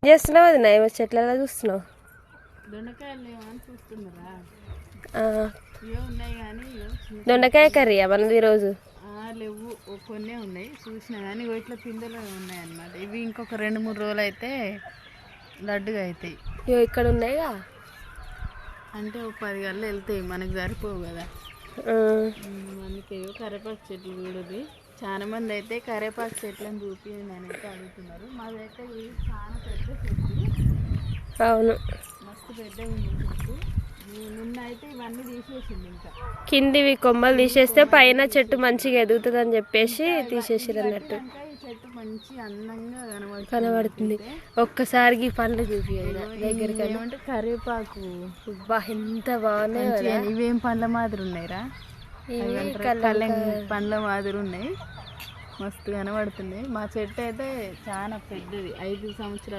చేస్తున్నావు అది ఏమో చెట్లలో చూస్తున్నావు. దొండకాయలు ఏమని చూస్తున్నారా? ఉన్నాయి కానీ దొండకాయ కర్రీయా మనది ఈరోజు? లేవు, కొన్ని ఉన్నాయి చూసినా కానీ ఇట్లా పిందెలు ఉన్నాయి అన్నమాట. ఇవి ఇంకొక 2-3 రోజులు అయితే లడ్డుగా అవుతాయి. ఇక్కడ ఉన్నాయిగా అంటే ఒక 10 గళ్ళు వెళ్తాయి, మనకు సరిపోవు కదా. అందుకే కరివేపాకు చెట్లు చూడదు. చాలా మంది అయితే కరివేపాకు చెట్లను చూపించండి అని అయితే అడుగుతున్నారు. మాదైతే ఇది చాలా పెద్ద చెట్టు. అవును, మస్తు పెద్దగా ఉంది చెట్టు. నిన్న అయితే ఇవన్నీ తీసేసింది. ఇంకా కిందివి కొమ్మలు తీసేస్తే పైన చెట్టు మంచిగా ఎదుగుతుంది అని చెప్పేసి తీసేసారు అన్నట్టు. ఈ చెట్టు మంచి అందంగా కనబడుతుంది. ఒక్కసారికి పండ్లు చూపించాలి దగ్గరికి. ఏమంటే కరివేపాకు ఎంత బాగున్నాయి. ఇవేం పండ్ల మాదిరి ఉన్నాయిరా? పండ్ల మాదిరి ఉన్నాయి, మస్తు కనబడుతున్నాయి. మా చెట్టు అయితే చాలా పెద్దది, 5 సంవత్సరాలు.